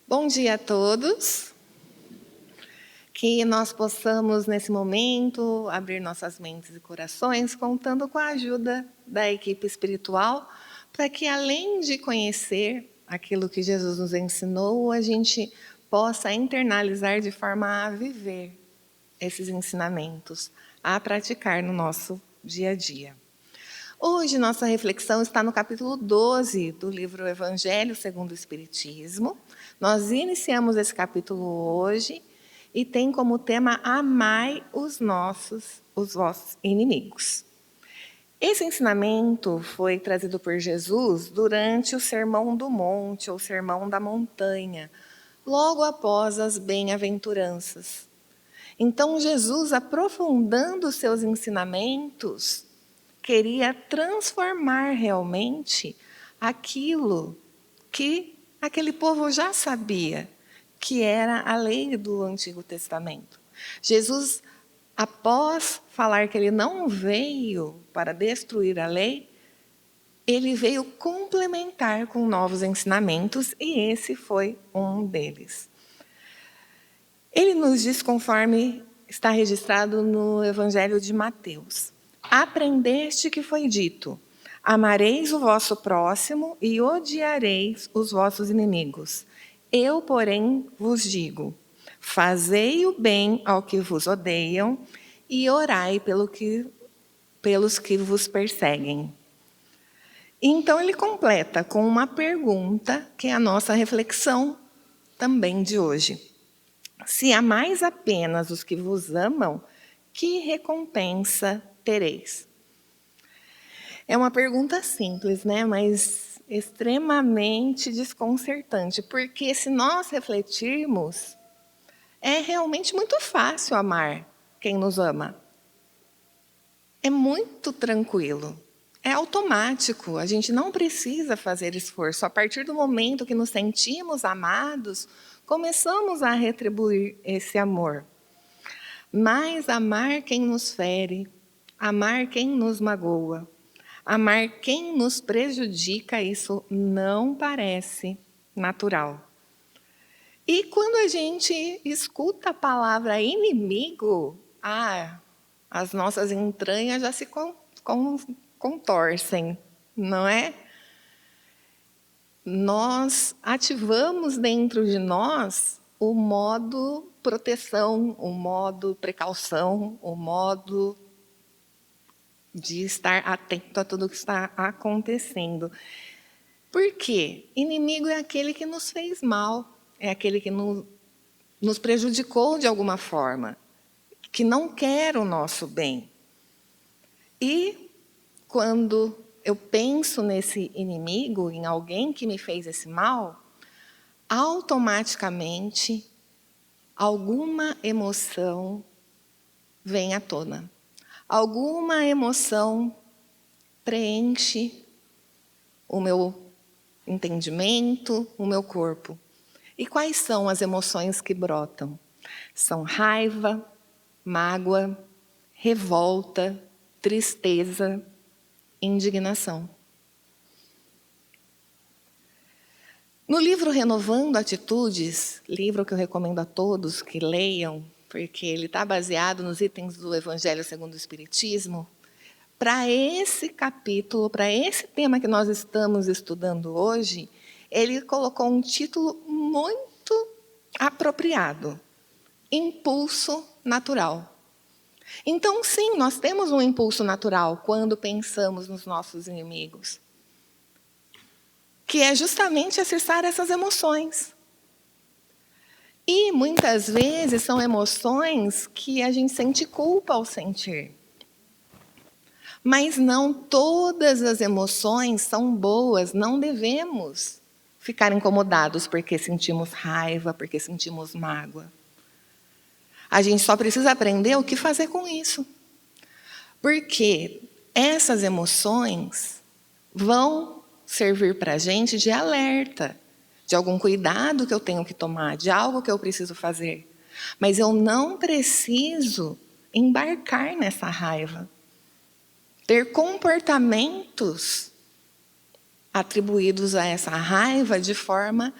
Bom dia a todos. Que nós possamos, nesse momento, abrir nossas mentes e corações, contando com a ajuda da equipe espiritual, para que, além de conhecer aquilo que Jesus nos ensinou, a gente possa internalizar de forma a viver esses ensinamentos, a praticar no nosso dia a dia. Hoje, nossa reflexão está no capítulo 12 do livro Evangelho segundo o Espiritismo. Nós iniciamos esse capítulo hoje e tem como tema Amai os vossos inimigos. Esse ensinamento foi trazido por Jesus durante o Sermão do Monte, ou Sermão da Montanha, logo após as bem-aventuranças. Então, Jesus, aprofundando os seus ensinamentos, queria transformar realmente aquilo que aquele povo já sabia, que era a lei do Antigo Testamento. Jesus, após falar que ele não veio para destruir a lei, ele veio complementar com novos ensinamentos, e esse foi um deles. Ele nos diz, conforme está registrado no Evangelho de Mateus: aprendeste que foi dito: amareis o vosso próximo e odiareis os vossos inimigos. Eu, porém, vos digo: fazei o bem ao que vos odeiam e orai pelos que vos perseguem. Então ele completa com uma pergunta, que é a nossa reflexão também de hoje. Se amais apenas os que vos amam, que recompensa tereis? É uma pergunta simples, né? Mas extremamente desconcertante, porque se nós refletirmos, é realmente muito fácil amar quem nos ama. É muito tranquilo, é automático, a gente não precisa fazer esforço. A partir do momento que nos sentimos amados, começamos a retribuir esse amor. Mas amar quem nos fere, amar quem nos magoa, amar quem nos prejudica, isso não parece natural. E quando a gente escuta a palavra inimigo, as nossas entranhas já se contorcem, não é? Nós ativamos dentro de nós o modo proteção, o modo precaução, o modo de estar atento a tudo que está acontecendo. Por quê? Inimigo é aquele que nos fez mal, é aquele que nos prejudicou de alguma forma, que não quer o nosso bem. E quando eu penso nesse inimigo, em alguém que me fez esse mal, automaticamente alguma emoção vem à tona. Alguma emoção preenche o meu entendimento, o meu corpo. E quais são as emoções que brotam? São raiva, mágoa, revolta, tristeza, indignação. No livro Renovando Atitudes, livro que eu recomendo a todos que leiam, porque ele está baseado nos itens do Evangelho segundo o Espiritismo, para esse capítulo, para esse tema que nós estamos estudando hoje, ele colocou um título muito apropriado: impulso natural. Então, sim, nós temos um impulso natural quando pensamos nos nossos inimigos, que é justamente acessar essas emoções. E, muitas vezes, são emoções que a gente sente culpa ao sentir. Mas não todas as emoções são boas, não devemos ficar incomodados porque sentimos raiva, porque sentimos mágoa. A gente só precisa aprender o que fazer com isso. Porque essas emoções vão servir para a gente de alerta, de algum cuidado que eu tenho que tomar, de algo que eu preciso fazer. Mas eu não preciso embarcar nessa raiva, ter comportamentos atribuídos a essa raiva de forma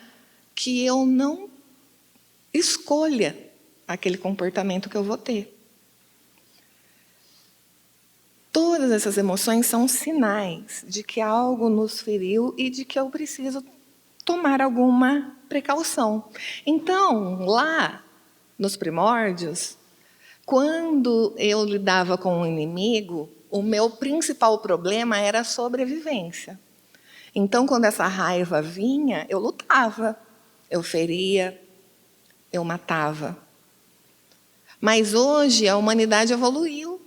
que eu não escolha aquele comportamento que eu vou ter. Todas essas emoções são sinais de que algo nos feriu e de que eu preciso tomar alguma precaução. Então, lá nos primórdios, quando eu lidava com um inimigo, o meu principal problema era a sobrevivência. Então, quando essa raiva vinha, eu lutava, eu feria, eu matava. Mas hoje a humanidade evoluiu.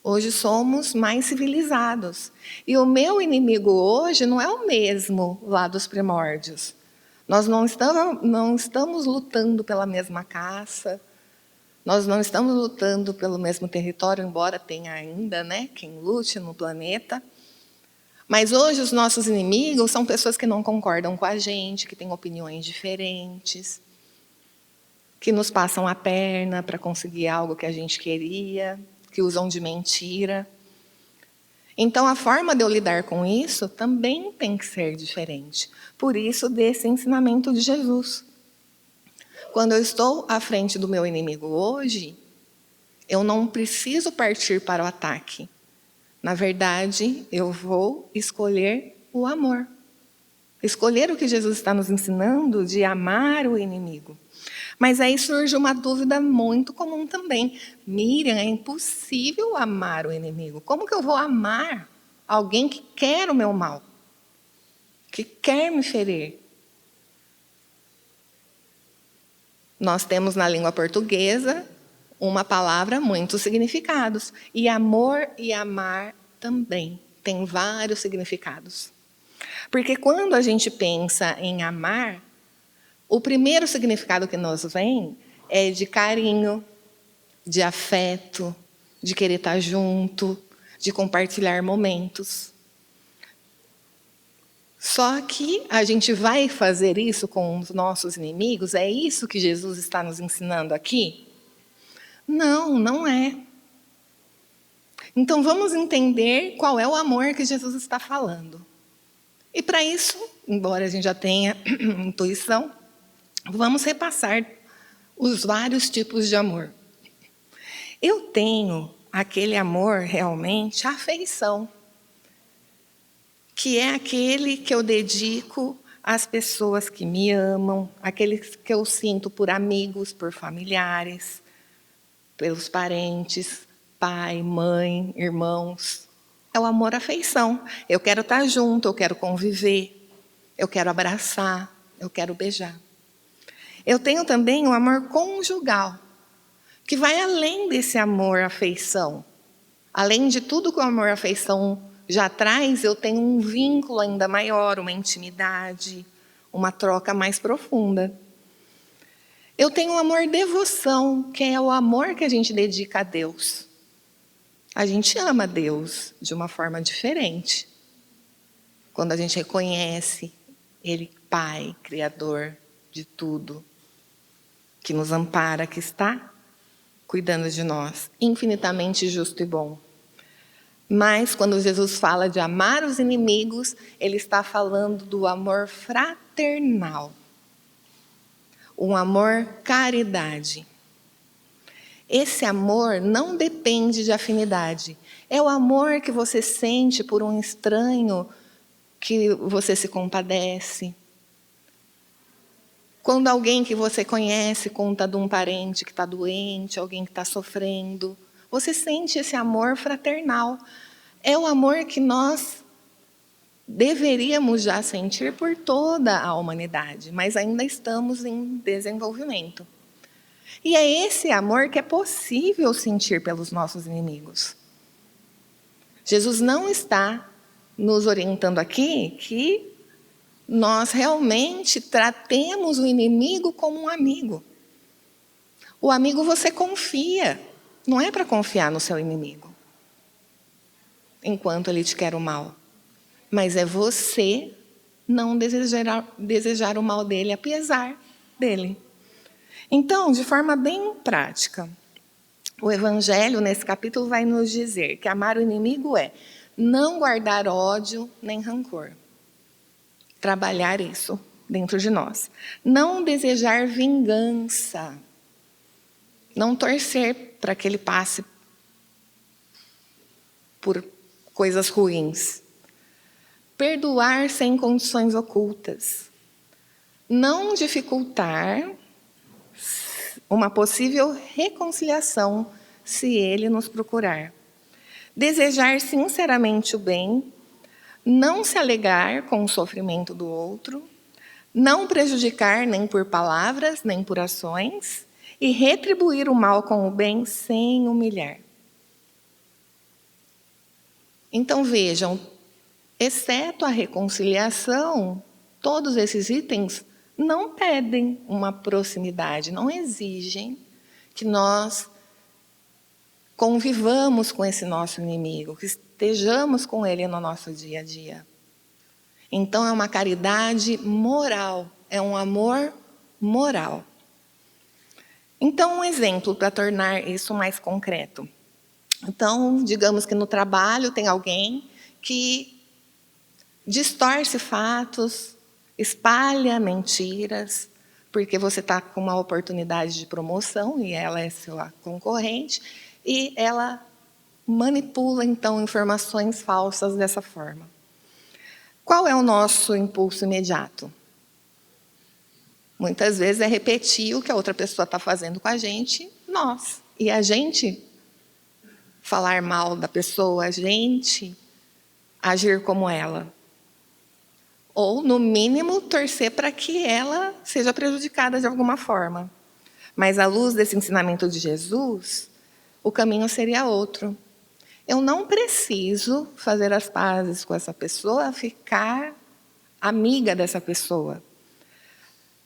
Hoje somos mais civilizados. E o meu inimigo hoje não é o mesmo lá dos primórdios. Nós não estamos lutando pela mesma caça, nós não estamos lutando pelo mesmo território, embora tenha ainda, né, quem lute no planeta. Mas hoje os nossos inimigos são pessoas que não concordam com a gente, que têm opiniões diferentes, que nos passam a perna para conseguir algo que a gente queria, que usam de mentira. Então, a forma de eu lidar com isso também tem que ser diferente. Por isso, desse ensinamento de Jesus. Quando eu estou à frente do meu inimigo hoje, eu não preciso partir para o ataque. Na verdade, eu vou escolher o amor. Escolher o que Jesus está nos ensinando de amar o inimigo. Mas aí surge uma dúvida muito comum também. Miriam, é impossível amar o inimigo. Como que eu vou amar alguém que quer o meu mal? Que quer me ferir? Nós temos na língua portuguesa uma palavra, muitos significados. E amor e amar também tem vários significados. Porque quando a gente pensa em amar, o primeiro significado que nos vem é de carinho, de afeto, de querer estar junto, de compartilhar momentos. Só que a gente vai fazer isso com os nossos inimigos? É isso que Jesus está nos ensinando aqui? Não, não é. Então vamos entender qual é o amor que Jesus está falando. E para isso, embora a gente já tenha intuição, vamos repassar os vários tipos de amor. Eu tenho aquele amor realmente, afeição, que é aquele que eu dedico às pessoas que me amam, aquele que eu sinto por amigos, por familiares, pelos parentes, pai, mãe, irmãos. É o amor, afeição. Eu quero estar junto, eu quero conviver, eu quero abraçar, eu quero beijar. Eu tenho também o amor conjugal, que vai além desse amor, afeição. Além de tudo que o amor, afeição já traz, eu tenho um vínculo ainda maior, uma intimidade, uma troca mais profunda. Eu tenho o amor devoção, que é o amor que a gente dedica a Deus. A gente ama Deus de uma forma diferente. Quando a gente reconhece Ele, Pai, Criador de tudo, que nos ampara, que está cuidando de nós, infinitamente justo e bom. Mas quando Jesus fala de amar os inimigos, Ele está falando do amor fraternal. Um amor caridade. Esse amor não depende de afinidade. É o amor que você sente por um estranho que você se compadece. Quando alguém que você conhece conta de um parente que está doente, alguém que está sofrendo, você sente esse amor fraternal. É o amor que nós deveríamos já sentir por toda a humanidade, mas ainda estamos em desenvolvimento. E é esse amor que é possível sentir pelos nossos inimigos. Jesus não está nos orientando aqui que nós realmente tratemos o inimigo como um amigo. O amigo você confia, não é para confiar no seu inimigo, enquanto ele te quer o mal. Mas é você não desejar o mal dele, apesar dele. Então, de forma bem prática, o Evangelho, nesse capítulo, vai nos dizer que amar o inimigo é não guardar ódio nem rancor. Trabalhar isso. dentro de nós. Não desejar vingança. Não torcer para que ele passe por coisas ruins. Perdoar sem condições ocultas. Não dificultar uma possível reconciliação se ele nos procurar. Desejar sinceramente o bem, não se alegar com o sofrimento do outro, não prejudicar nem por palavras, nem por ações, e retribuir o mal com o bem sem humilhar. Então vejam, exceto a reconciliação, todos esses itens não pedem uma proximidade, não exigem que nós convivamos com esse nosso inimigo, que estejamos com ele no nosso dia a dia. Então é uma caridade moral, é um amor moral. Então, um exemplo para tornar isso mais concreto. Então, digamos que no trabalho tem alguém que distorce fatos, espalha mentiras, porque você está com uma oportunidade de promoção e ela é sua concorrente, e ela manipula, então, informações falsas dessa forma. Qual é o nosso impulso imediato? Muitas vezes é repetir o que a outra pessoa está fazendo com a gente, nós. E a gente falar mal da pessoa, a gente agir como ela. Ou, no mínimo, torcer para que ela seja prejudicada de alguma forma. Mas, à luz desse ensinamento de Jesus, o caminho seria outro. Eu não preciso fazer as pazes com essa pessoa, ficar amiga dessa pessoa.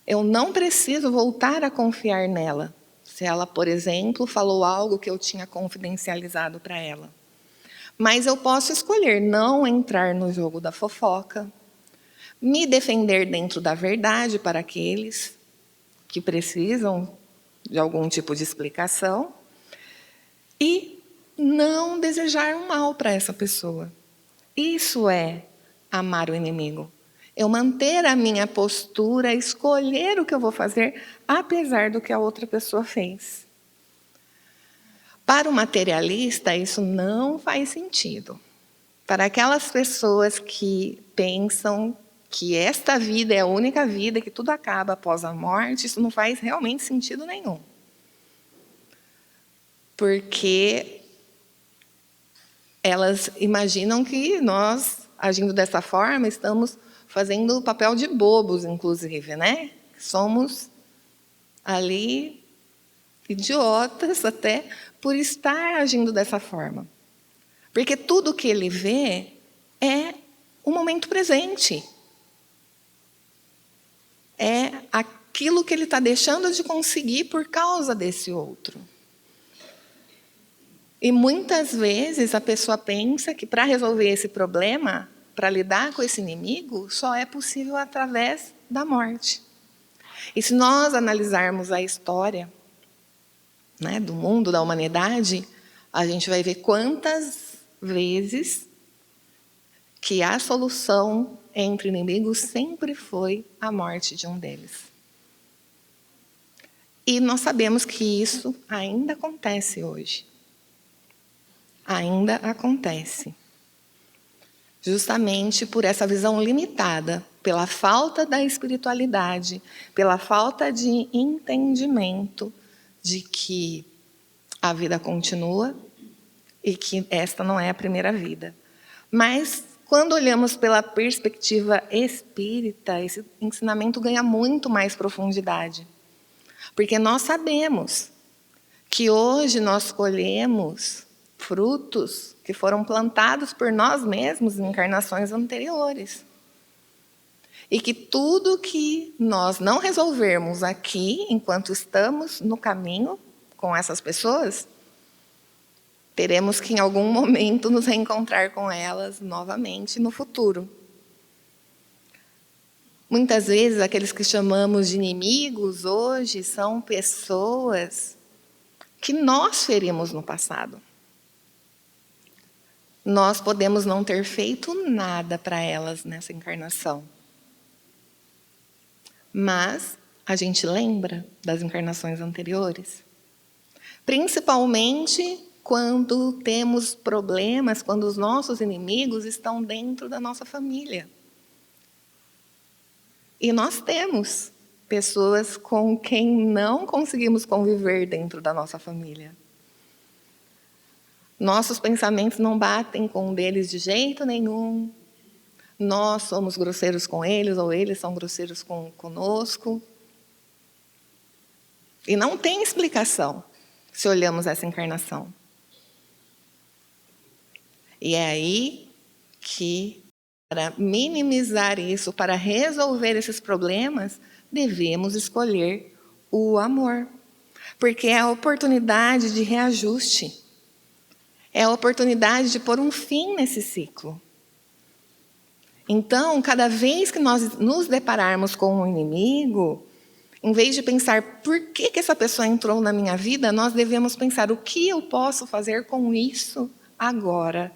Eu não preciso voltar a confiar nela, se ela, por exemplo, falou algo que eu tinha confidencializado para ela. Mas eu posso escolher não entrar no jogo da fofoca, me defender dentro da verdade para aqueles que precisam de algum tipo de explicação e não desejar o mal para essa pessoa. Isso é amar o inimigo. Eu manter a minha postura, escolher o que eu vou fazer, apesar do que a outra pessoa fez. Para o materialista, isso não faz sentido. Para aquelas pessoas que pensam que esta vida é a única vida, que tudo acaba após a morte, isso não faz realmente sentido nenhum. Porque elas imaginam que nós, agindo dessa forma, estamos fazendo o papel de bobos, inclusive, né? Somos ali idiotas até por estar agindo dessa forma. Porque tudo que ele vê é o momento presente. É aquilo que ele está deixando de conseguir por causa desse outro. E muitas vezes a pessoa pensa que para resolver esse problema, para lidar com esse inimigo, só é possível através da morte. E se nós analisarmos a história, né, do mundo, da humanidade, a gente vai ver quantas vezes que a solução entre inimigos sempre foi a morte de um deles. E nós sabemos que isso ainda acontece hoje. Ainda acontece. Justamente por essa visão limitada, pela falta da espiritualidade, pela falta de entendimento de que a vida continua e que esta não é a primeira vida. Mas, quando olhamos pela perspectiva espírita, esse ensinamento ganha muito mais profundidade. Porque nós sabemos que hoje nós colhemos frutos que foram plantados por nós mesmos em encarnações anteriores. E que tudo que nós não resolvermos aqui, enquanto estamos no caminho com essas pessoas, teremos que em algum momento nos reencontrar com elas novamente no futuro. Muitas vezes aqueles que chamamos de inimigos hoje são pessoas que nós ferimos no passado. Nós podemos não ter feito nada para elas nessa encarnação. Mas a gente lembra das encarnações anteriores? Principalmente quando temos problemas, quando os nossos inimigos estão dentro da nossa família. E nós temos pessoas com quem não conseguimos conviver dentro da nossa família. Nossos pensamentos não batem com o deles de jeito nenhum. Nós somos grosseiros com eles, ou eles são grosseiros conosco. E não tem explicação se olhamos essa encarnação. E é aí que, para minimizar isso, para resolver esses problemas, devemos escolher o amor. Porque é a oportunidade de reajuste. É a oportunidade de pôr um fim nesse ciclo. Então, cada vez que nós nos depararmos com um inimigo, em vez de pensar por que essa pessoa entrou na minha vida, nós devemos pensar o que eu posso fazer com isso agora.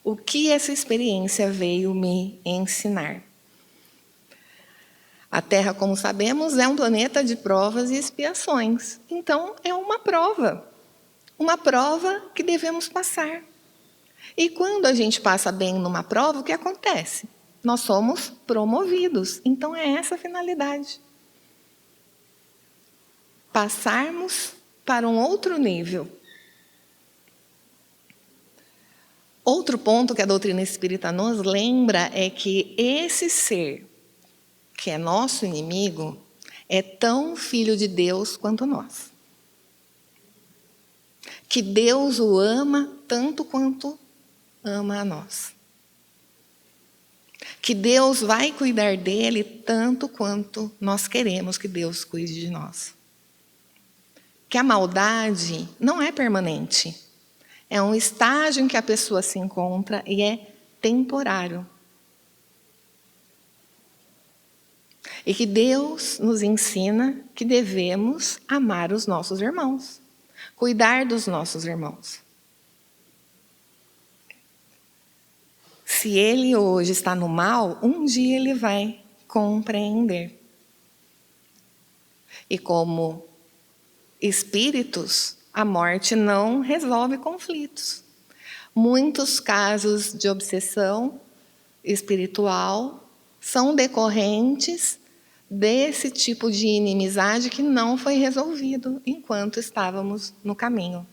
O que essa experiência veio me ensinar. A Terra, como sabemos, é um planeta de provas e expiações. Então, é uma prova que devemos passar. E quando a gente passa bem numa prova, o que acontece? Nós somos promovidos. Então, é essa a finalidade. Passarmos para um outro nível. Outro ponto que a doutrina espírita nos lembra é que esse ser, que é nosso inimigo, é tão filho de Deus quanto nós. Que Deus o ama tanto quanto ama a nós. Que Deus vai cuidar dele tanto quanto nós queremos que Deus cuide de nós. Que a maldade não é permanente. É um estágio em que a pessoa se encontra e é temporário. E que Deus nos ensina que devemos amar os nossos irmãos, cuidar dos nossos irmãos. Se ele hoje está no mal, um dia ele vai compreender. E como espíritos, a morte não resolve conflitos. Muitos casos de obsessão espiritual são decorrentes desse tipo de inimizade que não foi resolvido enquanto estávamos no caminho.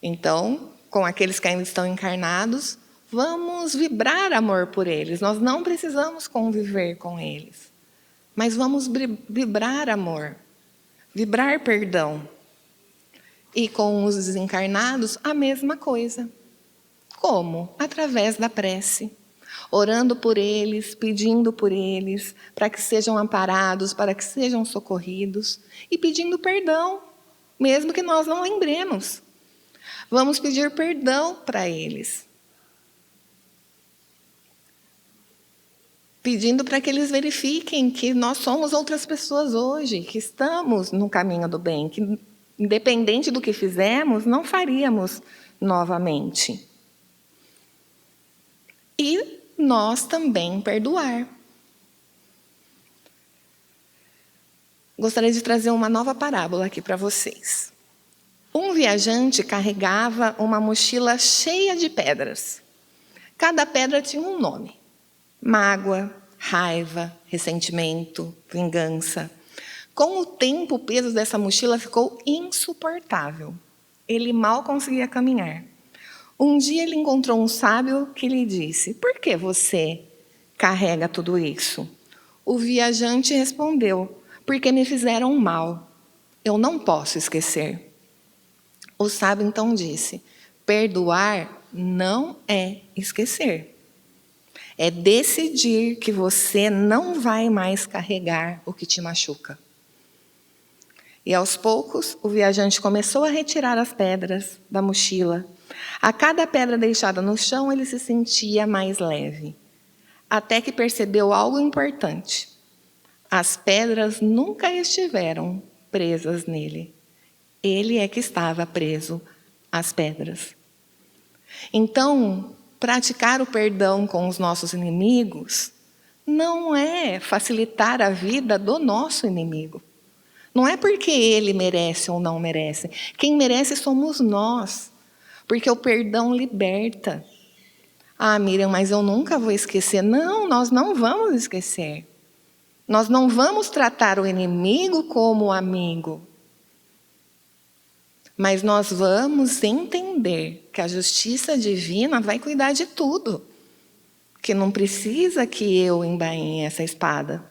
Então, com aqueles que ainda estão encarnados, vamos vibrar amor por eles. Nós não precisamos conviver com eles, mas vamos vibrar amor, vibrar perdão. E com os desencarnados, a mesma coisa. Como? Através da prece. Orando por eles, pedindo por eles, para que sejam amparados, para que sejam socorridos. E pedindo perdão, mesmo que nós não lembremos. Vamos pedir perdão para eles. Pedindo para que eles verifiquem que nós somos outras pessoas hoje, que estamos no caminho do bem, que independente do que fizemos, não faríamos novamente. E nós também perdoar. Gostaria de trazer uma nova parábola aqui para vocês. Um viajante carregava uma mochila cheia de pedras. Cada pedra tinha um nome. Mágoa, raiva, ressentimento, vingança. Com o tempo, o peso dessa mochila ficou insuportável. Ele mal conseguia caminhar. Um dia ele encontrou um sábio que lhe disse: "Por que você carrega tudo isso?" O viajante respondeu: "Porque me fizeram mal. Eu não posso esquecer." O sábio então disse: "Perdoar não é esquecer. É decidir que você não vai mais carregar o que te machuca." E aos poucos, o viajante começou a retirar as pedras da mochila. A cada pedra deixada no chão, ele se sentia mais leve. Até que percebeu algo importante. As pedras nunca estiveram presas nele. Ele é que estava preso às pedras. Então, praticar o perdão com os nossos inimigos não é facilitar a vida do nosso inimigo. Não é porque ele merece ou não merece. Quem merece somos nós. Porque o perdão liberta. Ah, Miriam, mas eu nunca vou esquecer. Não, nós não vamos esquecer. Nós não vamos tratar o inimigo como amigo. Mas nós vamos entender que a justiça divina vai cuidar de tudo. Que não precisa que eu embainhe essa espada.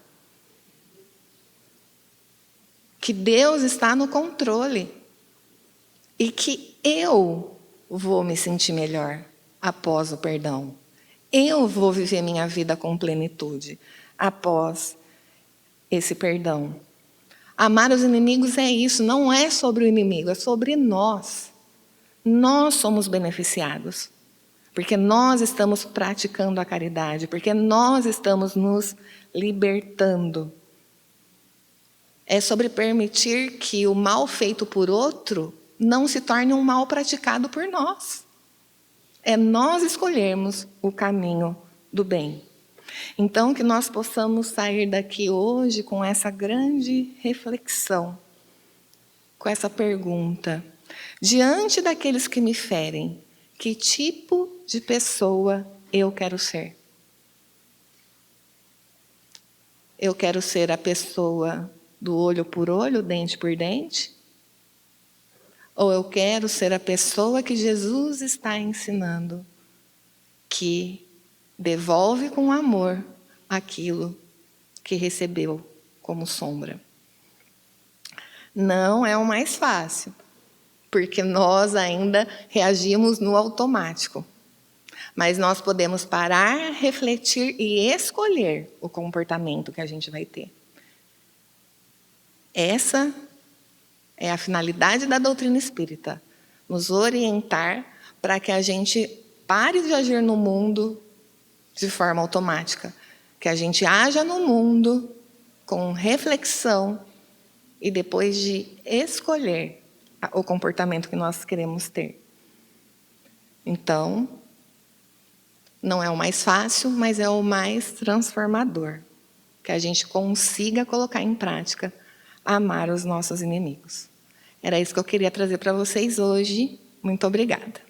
Que Deus está no controle. E que eu vou me sentir melhor após o perdão. Eu vou viver minha vida com plenitude após esse perdão. Amar os inimigos é isso, não é sobre o inimigo, é sobre nós. Nós somos beneficiados, porque nós estamos praticando a caridade, porque nós estamos nos libertando. É sobre permitir que o mal feito por outro não se torne um mal praticado por nós. É nós escolhermos o caminho do bem. Então, que nós possamos sair daqui hoje com essa grande reflexão, com essa pergunta. Diante daqueles que me ferem, que tipo de pessoa eu quero ser? Eu quero ser a pessoa do olho por olho, dente por dente? Ou eu quero ser a pessoa que Jesus está ensinando, que devolve com amor aquilo que recebeu como sombra? Não é o mais fácil, porque nós ainda reagimos no automático. Mas nós podemos parar, refletir e escolher o comportamento que a gente vai ter. Essa é a finalidade da doutrina espírita, nos orientar para que a gente pare de agir no mundo de forma automática, que a gente haja no mundo com reflexão e depois de escolher o comportamento que nós queremos ter. Então, não é o mais fácil, mas é o mais transformador, que a gente consiga colocar em prática amar os nossos inimigos. Era isso que eu queria trazer para vocês hoje. Muito obrigada.